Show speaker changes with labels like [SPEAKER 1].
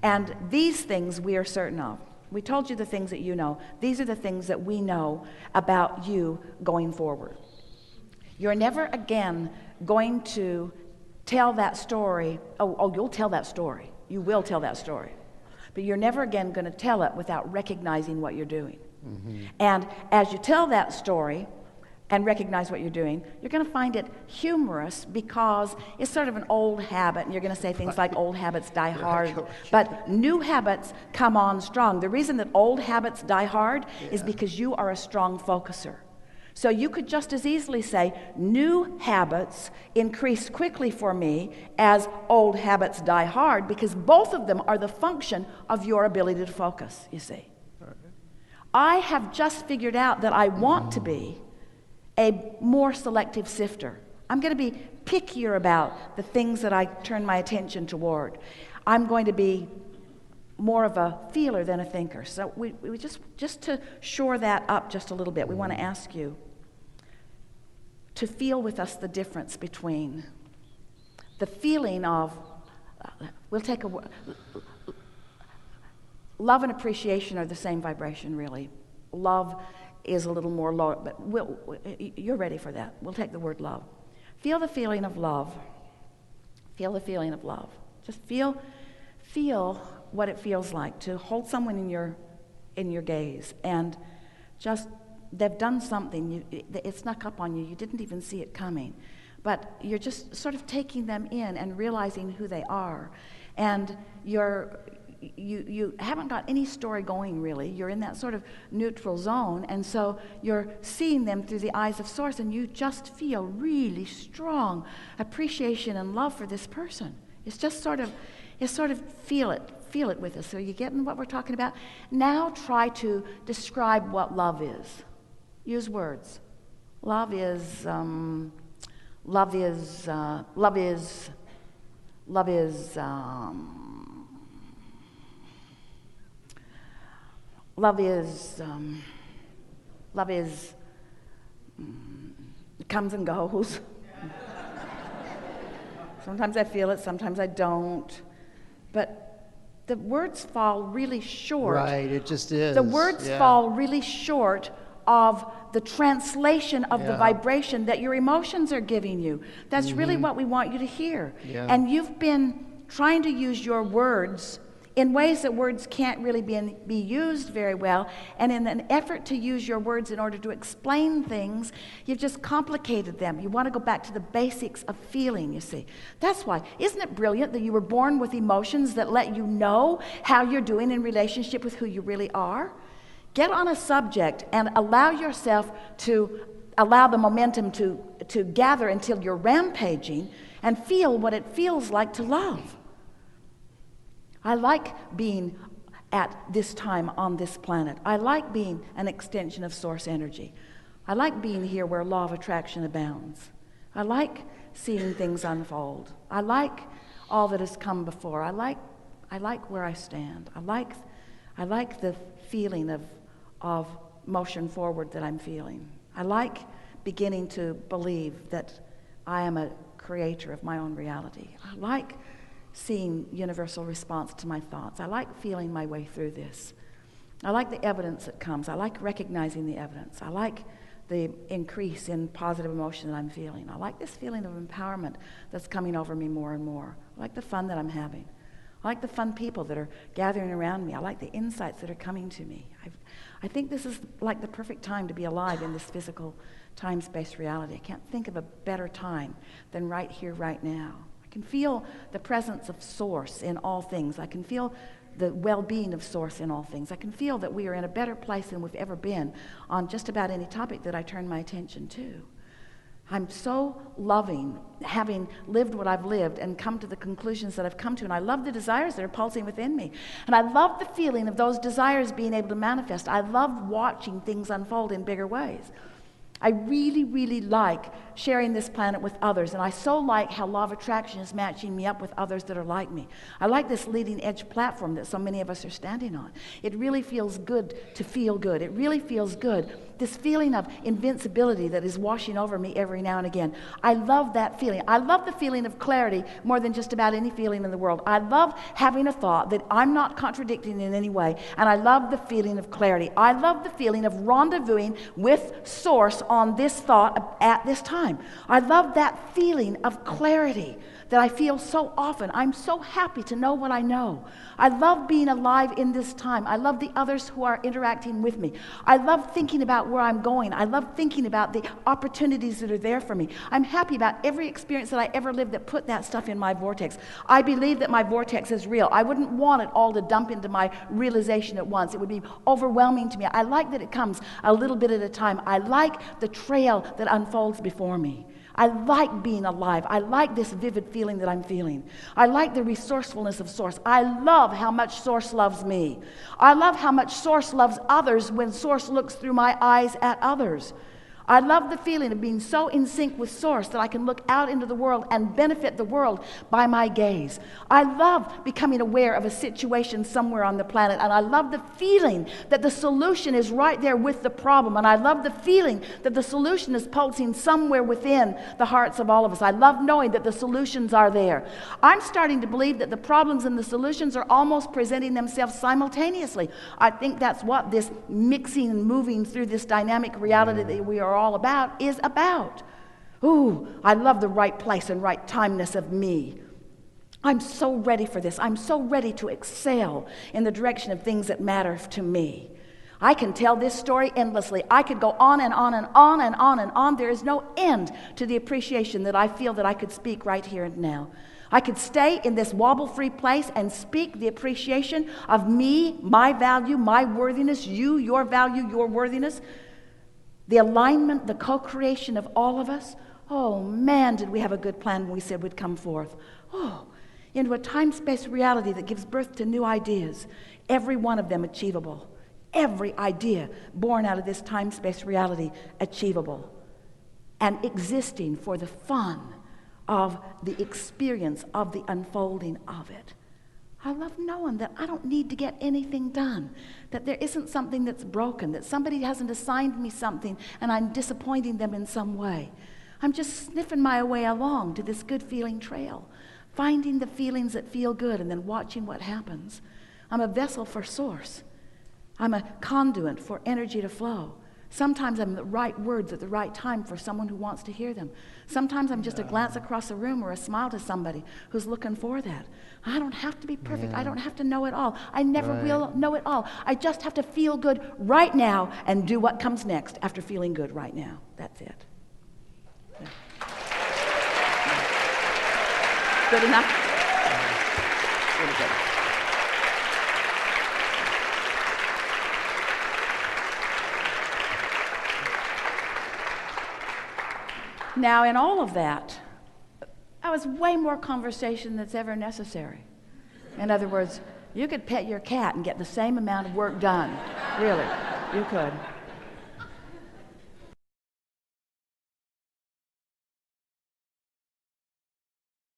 [SPEAKER 1] And these things we are certain of. We told you the things that you know. These are the things that we know about you going forward. You're never again going to tell that story. Oh, you'll tell that story. You will tell that story. But you're never again going to tell it without recognizing what you're doing. Mm-hmm. And as you tell that story and recognize what you're doing, you're going to find it humorous because it's sort of an old habit, and you're going to say things like old habits die hard, but new habits come on strong. The reason that old habits die hard is because you are a strong focuser. So you could just as easily say new habits increase quickly for me as old habits die hard, because both of them are the function of your ability to focus, you see. I have just figured out that I want to be a more selective sifter. I'm going to be pickier about the things that I turn my attention toward. I'm going to be more of a feeler than a thinker. So we just to shore that up just a little bit, we want to ask you to feel with us the difference between the feeling of, we'll take a, love and appreciation are the same vibration, really. Love is a little more low, but you're ready for that. We'll take the word love. Feel the feeling of love. Feel the feeling of love. Just feel what it feels like to hold someone in your gaze, and just they've done something, it snuck up on you, you didn't even see it coming, but you're just sort of taking them in and realizing who they are, and you haven't got any story going really. You're in that sort of neutral zone, and so you're seeing them through the eyes of Source, and you just feel really strong appreciation and love for this person. It's sort of feel it with us. Are you getting what we're talking about? Now try to describe what love is. Use words. Love is comes and goes. Sometimes I feel it, sometimes I don't. But the words fall really short.
[SPEAKER 2] Right, it just is.
[SPEAKER 1] The words fall really short of the translation of the vibration that your emotions are giving you. That's really what we want you to hear. Yeah. And you've been trying to use your words in ways that words can't really be used very well, and in an effort to use your words in order to explain things, you've just complicated them. You want to go back to the basics of feeling, you see. That's why. Isn't it brilliant that you were born with emotions that let you know how you're doing in relationship with who you really are? Get on a subject and allow yourself to allow the momentum to gather until you're rampaging, and feel what it feels like to love. I like being at this time on this planet. I like being an extension of Source energy. I like being here where law of attraction abounds. I like seeing things unfold. I like all that has come before. I like where I stand. I like the feeling of motion forward that I'm feeling. I like beginning to believe that I am a creator of my own reality. I like seeing universal response to my thoughts. I like feeling my way through this. I like the evidence that comes. I like recognizing the evidence. I like the increase in positive emotion that I'm feeling. I like this feeling of empowerment that's coming over me more and more. I like the fun that I'm having. I like the fun people that are gathering around me. I like the insights that are coming to me. I think this is like the perfect time to be alive in this physical time-space reality. I can't think of a better time than right here, right now. I can feel the presence of Source in all things. I can feel the well-being of Source in all things. I can feel that we are in a better place than we've ever been on just about any topic that I turn my attention to. I'm so loving having lived what I've lived and come to the conclusions that I've come to, and I love the desires that are pulsing within me. And I love the feeling of those desires being able to manifest. I love watching things unfold in bigger ways. I really, really like sharing this planet with others, and I so like how law of attraction is matching me up with others that are like me. I like this leading edge platform that so many of us are standing on. It really feels good to feel good. It really feels good this feeling of invincibility that is washing over me every now and again. I love that feeling. I love the feeling of clarity more than just about any feeling in the world. I love having a thought that I'm not contradicting in any way, and I love the feeling of clarity. I love the feeling of rendezvousing with Source on this thought at this time. I love that feeling of clarity that I feel so often. I'm so happy to know what I know. I love being alive in this time. I love the others who are interacting with me. I love thinking about where I'm going. I love thinking about the opportunities that are there for me. I'm happy about every experience that I ever lived that put that stuff in my vortex. I believe that my vortex is real. I wouldn't want it all to dump into my realization at once. It would be overwhelming to me. I like that it comes a little bit at a time. I like the trail that unfolds before me. I like being alive. I like this vivid feeling that I'm feeling. I like the resourcefulness of Source. I love how much Source loves me. I love how much Source loves others when Source looks through my eyes at others. I love the feeling of being so in sync with Source that I can look out into the world and benefit the world by my gaze. I love becoming aware of a situation somewhere on the planet, and I love the feeling that the solution is right there with the problem, and I love the feeling that the solution is pulsing somewhere within the hearts of all of us. I love knowing that the solutions are there. I'm starting to believe that the problems and the solutions are almost presenting themselves simultaneously. I think that's what this mixing and moving through this dynamic reality that we are all about is about. Ooh, I love the right place and right timeness of me. I'm so ready for this. I'm so ready to excel in the direction of things that matter to me. I can tell this story endlessly. I could go on and on and on and on and on. There is no end to the appreciation that I feel that I could speak right here and now. I could stay in this wobble-free place and speak the appreciation of me, my value, my worthiness, you, your value, your worthiness, the alignment, the co-creation of all of us. Oh man, did we have a good plan when we said we'd come forth. Oh, into a time-space reality that gives birth to new ideas, every one of them achievable. Every idea born out of this time-space reality achievable and existing for the fun of the experience of the unfolding of it. I love knowing that I don't need to get anything done, that there isn't something that's broken, that somebody hasn't assigned me something and I'm disappointing them in some way. I'm just sniffing my way along to this good feeling trail, finding the feelings that feel good and then watching what happens. I'm a vessel for Source. I'm a conduit for energy to flow. Sometimes I'm the right words at the right time for someone who wants to hear them. Sometimes I'm just a glance across a room or a smile to somebody who's looking for that. I don't have to be perfect. I don't have to know it all. I never will know it all. I just have to feel good right now and do what comes next after feeling good right now. That's it. Yeah. Good enough? Really good. Now, in all of that, that was way more conversation that's ever necessary. In other words, you could pet your cat and get the same amount of work done. Really, you could.